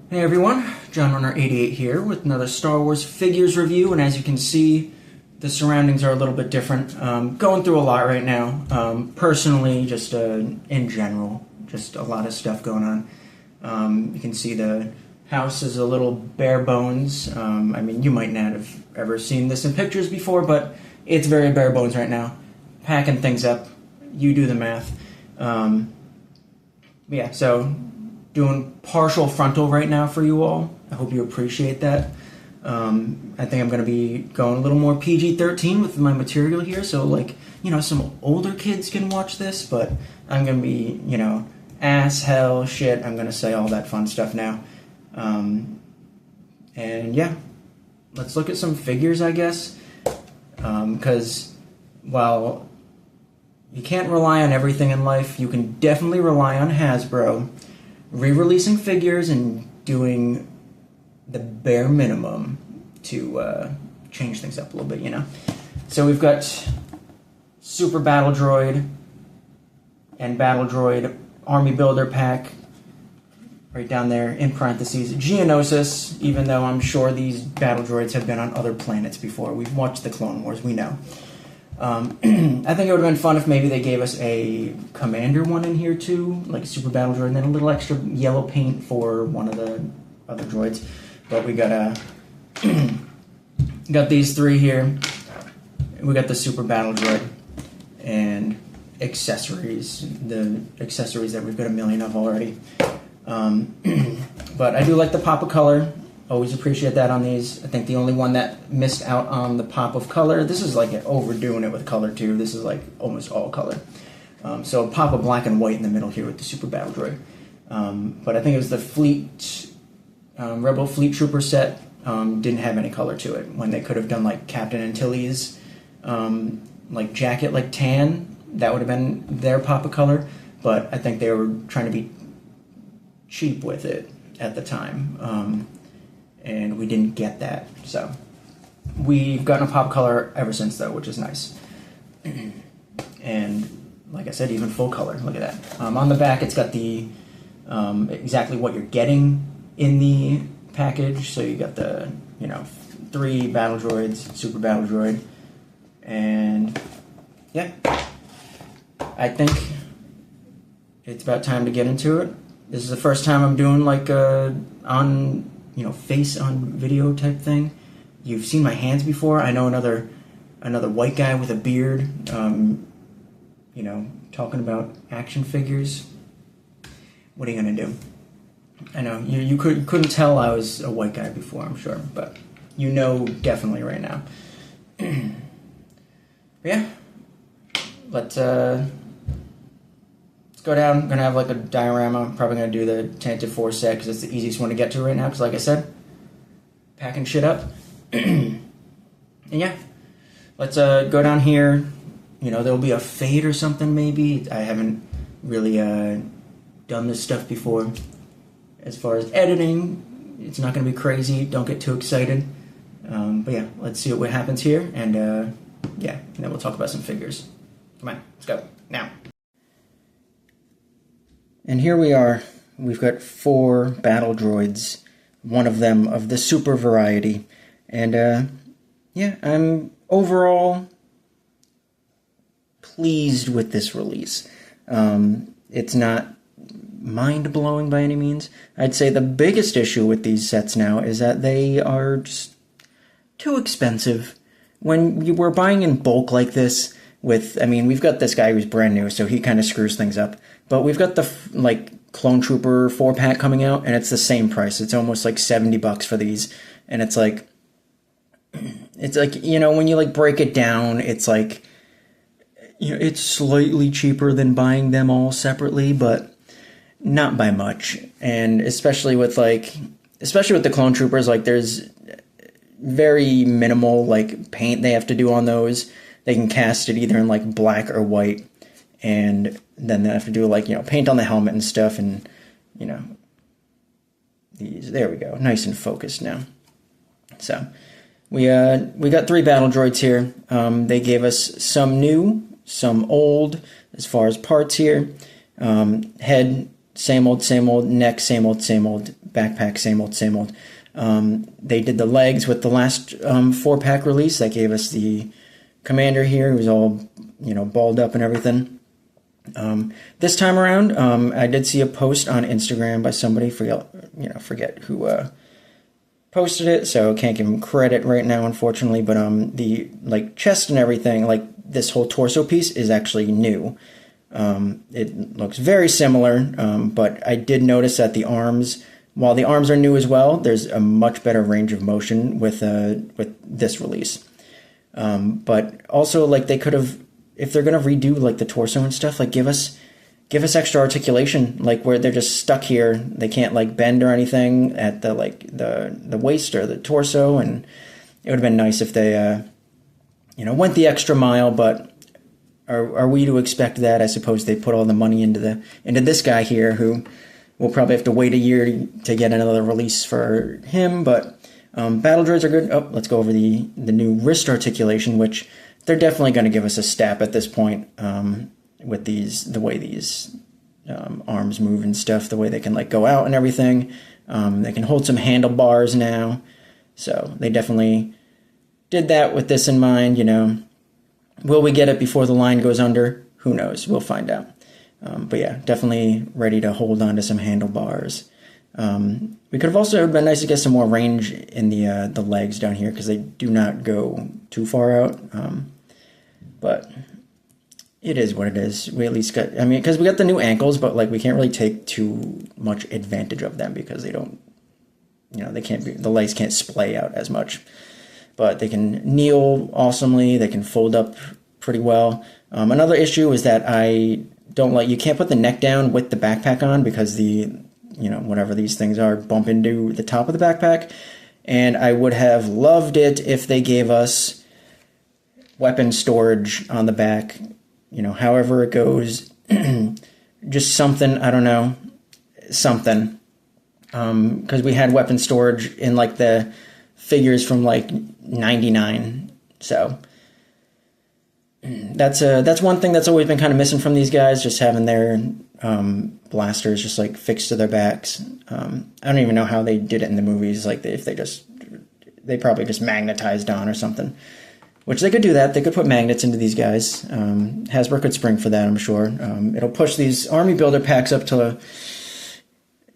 Hey everyone, John Runner 88 here with another Star Wars figures review, and as you can see, the surroundings are a little bit different. Going through a lot right now. Personally, just in general, just a lot of stuff going on. You can see the house is a little bare bones. I mean, you might not have ever seen this in pictures before, but it's very bare bones right now. Packing things up, you do the math. Yeah, so doing partial frontal right now for you all. I hope you appreciate that. I think I'm going to be going a little more PG-13 with my material here, so like, you know, some older kids can watch this, but I'm going to be, you know, ass, hell, shit, I'm going to say all that fun stuff now. And yeah, let's look at some figures, I guess, because while you can't rely on everything in life, you can definitely rely on Hasbro re-releasing figures and doing the bare minimum to change things up a little bit, you know. So we've got Super Battle Droid and Battle Droid Army Builder Pack right down there in parentheses. Geonosis, even though I'm sure these Battle Droids have been on other planets before. We've watched the Clone Wars, we know. I think it would have been fun if maybe they gave us a Commander one in here too, like a Super Battle Droid, and then a little extra yellow paint for one of the other droids. But we got got these three here. We got the Super Battle Droid and accessories, the accessories that we've got a million of already. But I do like the pop of color. Always appreciate that on these. I think the only one that missed out on the pop of color, this is like overdoing it with color too. This is like almost all color. So a pop of black and white in the middle here with the Super Battle Droid. But I think it was the Fleet, Rebel Fleet Trooper set, didn't have any color to it. When they could have done like Captain Antilles, like jacket, like tan, that would have been their pop of color. But I think they were trying to be cheap with it at the time. And we didn't get that, so we've gotten a pop color ever since though, which is nice. And like I said, even full color, look at that. On the back it's got the exactly what you're getting in the package, so you got the, you know, 3 battle droids, Super Battle Droid, and yeah, I think it's about time to get into it. This is the first time I'm doing like on, you know, face on video type thing. You've seen my hands before. I know another white guy with a beard, you know, talking about action figures. What are you gonna do? I know you couldn't tell I was a white guy before, I'm sure, but you know definitely right now. Yeah, let's go down. I'm gonna have like a diorama. I'm probably gonna do the Tantive 4 set because it's the easiest one to get to right now. Because like I said, packing shit up. And yeah, let's go down here. You know, there'll be a fade or something maybe. I haven't really done this stuff before. As far as editing, it's not gonna be crazy. Don't get too excited. But yeah, let's see what happens here. And yeah, and then we'll talk about some figures. Come on, let's go now. And here we are. We've got 4 battle droids, one of them of the super variety. And yeah, I'm overall pleased with this release. It's not mind-blowing by any means. I'd say the biggest issue with these sets now is that they are just too expensive. When you were buying in bulk like this, with, I mean, we've got this guy who's brand new, so he kind of screws things up. But we've got the, like, Clone Trooper 4-pack coming out, and it's the same price. It's almost like $70 for these. And it's like, you know, when you, like, break it down, it's like, you know, it's slightly cheaper than buying them all separately, but not by much. And especially with the Clone Troopers, like, there's very minimal, like, paint they have to do on those. They can cast it either in, like, black or white, and then they have to do, like, you know, paint on the helmet and stuff, and, you know, these, there we go, nice and focused now. So, we got 3 battle droids here. They gave us some new, some old, as far as parts here. Head, same old, neck, same old, backpack, same old, same old. They did the legs with the last 4-pack release. That gave us the commander here, who's all, balled up and everything. This time around, I did see a post on Instagram by somebody, forget who posted it, so can't give him credit right now, unfortunately, but the chest and everything, this whole torso piece is actually new. It looks very similar, but I did notice that the arms, while the arms are new as well, there's a much better range of motion with this release. But also, they could have, if they're gonna redo the torso and stuff, give us extra articulation, where they're just stuck here. They can't bend or anything at the waist or the torso, and it would have been nice if they went the extra mile. But are we to expect that? I suppose they put all the money into this guy here, who we'll probably have to wait a year to get another release for him. But battle droids are good. Oh, let's go over the new wrist articulation, which they're definitely going to give us a stab at this point, with the way these arms move and stuff, the way they can go out and everything. They can hold some handlebars now, so they definitely did that with this in mind. Will we get it before the line goes under? Who knows? We'll find out. But yeah, definitely ready to hold on to some handlebars. We could have also been nice to get some more range in the legs down here, because they do not go too far out. But it is what it is. We at least got, because we got the new ankles, but we can't really take too much advantage of them, because they don't, they can't be, the legs can't splay out as much. But they can kneel awesomely. They can fold up pretty well. Another issue is that you can't put the neck down with the backpack on, because whatever these things are bump into the top of the backpack. And I would have loved it if they gave us weapon storage on the back, however it goes, just something, I don't know, something. Because we had weapon storage in the figures from 99, so that's one thing that's always been kind of missing from these guys, just having their blasters just fixed to their backs. I don't even know how they did it in the movies, if they probably just magnetized on or something, which they could do that. They could put magnets into these guys. Hasbro could spring for that, I'm sure. It'll push these army builder packs up to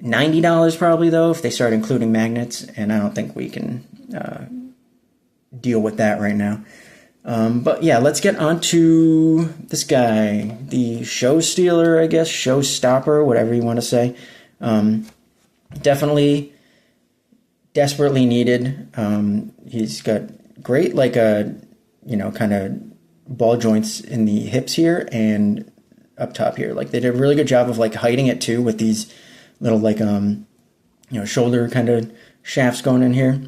$90 probably, though, if they start including magnets, and I don't think we can deal with that right now. But yeah, let's get on to this guy, the show stealer, I guess, show stopper, whatever you want to say. Definitely desperately needed. He's got great, kind of ball joints in the hips here and up top here. They did a really good job of hiding it too, with these little shoulder kind of shafts going in here.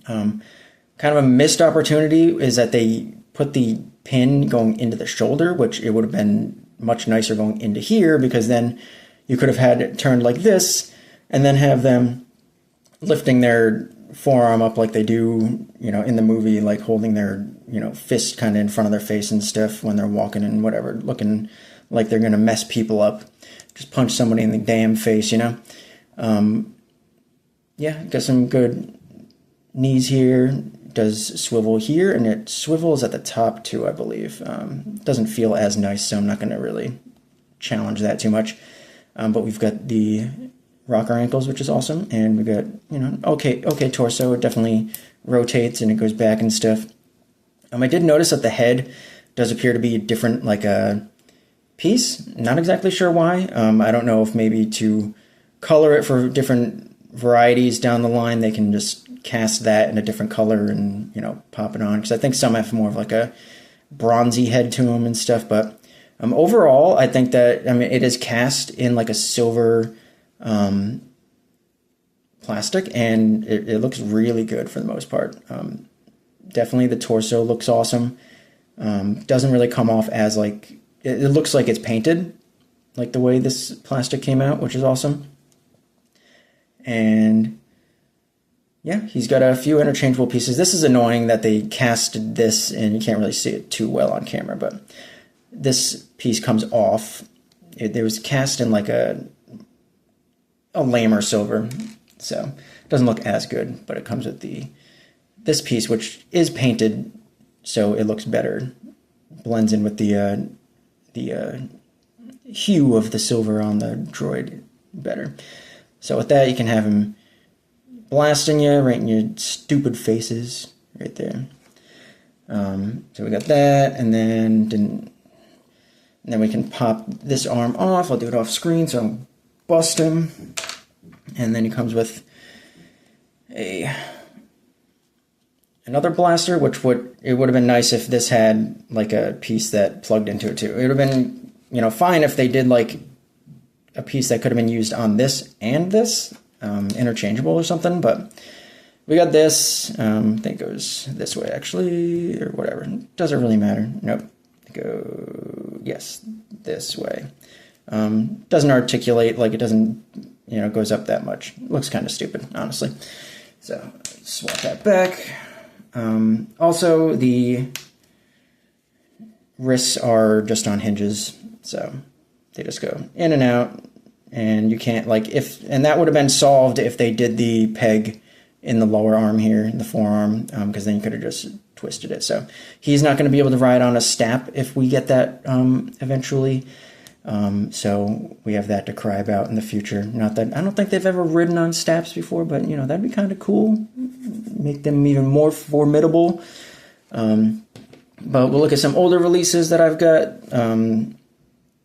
Kind of a missed opportunity is that they put the pin going into the shoulder, which it would have been much nicer going into here, because then you could have had it turned like this and then have them lifting their forearm up like they do, in the movie, holding their, fist kind of in front of their face and stuff when they're walking and whatever, looking like they're going to mess people up. Just punch somebody in the damn face, Yeah, got some good knees here. Does swivel here, and it swivels at the top too, I believe. Doesn't feel as nice, so I'm not going to really challenge that too much. But we've got the rocker ankles, which is awesome, and we've got, okay torso. It definitely rotates and it goes back and stuff. I did notice that the head does appear to be a different, a piece. Not exactly sure why. I don't know if maybe to color it for different varieties down the line, they can just cast that in a different color and, pop it on. Because I think some have more of a bronzy head to them and stuff. But overall, I think that, it is cast in a silver plastic, and it looks really good for the most part. Definitely the torso looks awesome. Doesn't really come off as it looks like it's painted, the way this plastic came out, which is awesome. And yeah, he's got a few interchangeable pieces. This is annoying that they casted this, and you can't really see it too well on camera, but this piece comes off. It was cast in a lamer silver, so it doesn't look as good, but it comes with this piece, which is painted, so it looks better, blends in with the hue of the silver on the droid better. So with that, you can have him blasting you right in your stupid faces right there. So we got that, and then we can pop this arm off. I'll do it off screen, so I'll bust him. And then he comes with another blaster, which it would have been nice if this had like a piece that plugged into it too. It would have been, you know, fine if they did like a piece that could have been used on this and this, interchangeable or something, but we got this. I think it goes this way actually, or whatever. Doesn't really matter. Nope. Yes, this way. Doesn't articulate, like it doesn't, you know, goes up that much. It looks kind of stupid, honestly. So swap that back. Also, the wrists are just on hinges, so they just go in and out, and you can't, like, and that would have been solved if they did the peg in the lower arm here, in the forearm, because then you could have just twisted it. So he's not going to be able to ride on a stap if we get that eventually. So we have that to cry about in the future. Not that, I don't think they've ever ridden on staps before, but, you know, that'd be kind of cool. Make them even more formidable. But we'll look at some older releases that I've got.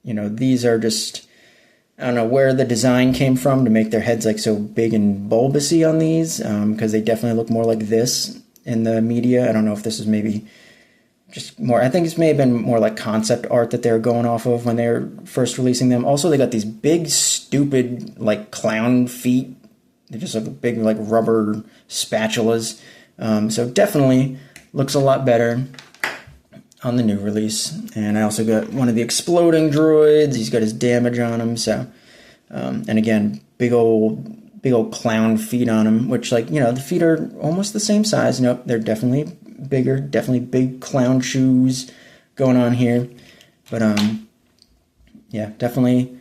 You know, these are just, I don't know where the design came from to make their heads like so big and bulbousy on these, because they definitely look more like this in the media. I don't know if this is maybe just more, I think this may have been more like concept art that they were going off of when they were first releasing them. Also, they got these big, stupid, like clown feet. They just look big, like rubber spatulas. So definitely looks a lot better on the new release. And I also got one of the exploding droids. He's got his damage on him. So, and again, big old clown feet on him, which, like, you know, the feet are almost the same size. Nope, they're definitely bigger, definitely big clown shoes going on here. But yeah, definitely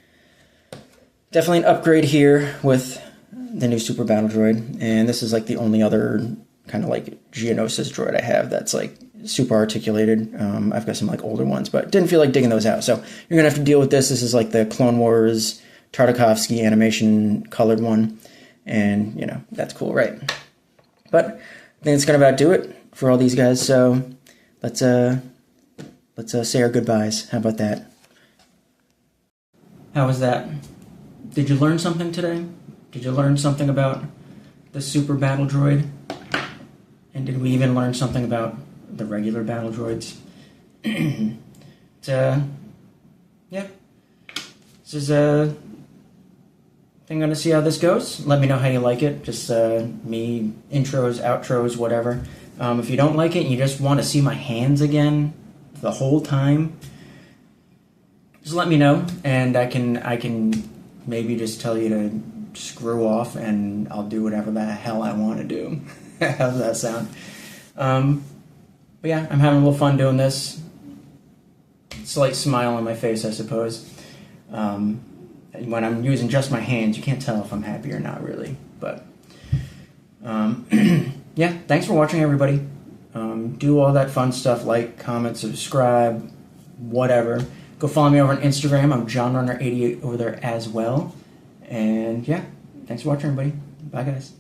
an upgrade here with the new Super Battle Droid. And this is like the only other kind of like Geonosis droid I have that's like super articulated. I've got some like older ones, but didn't feel like digging those out. So you're gonna have to deal with this. This is like the Clone Wars Tartakovsky animation colored one, and you know, that's cool, right? But I think it's gonna about do it for all these guys. So let's say our goodbyes. How about that? How was that? Did you learn something today? Did you learn something about the Super Battle Droid? And did we even learn something about the regular battle droids? Yeah. This is I'm gonna see how this goes. Let me know how you like it. Just me, intros, outros, whatever. If you don't like it and you just want to see my hands again the whole time, just let me know, and I can maybe just tell you to screw off, and I'll do whatever the hell I want to do. How does that sound? But yeah, I'm having a little fun doing this. Slight smile on my face, I suppose. When I'm using just my hands, you can't tell if I'm happy or not, really. But yeah, thanks for watching, everybody. Do all that fun stuff, like, comment, subscribe, whatever. Go follow me over on Instagram. I'm JohnRunner88 over there as well. And yeah, thanks for watching, everybody. Bye, guys.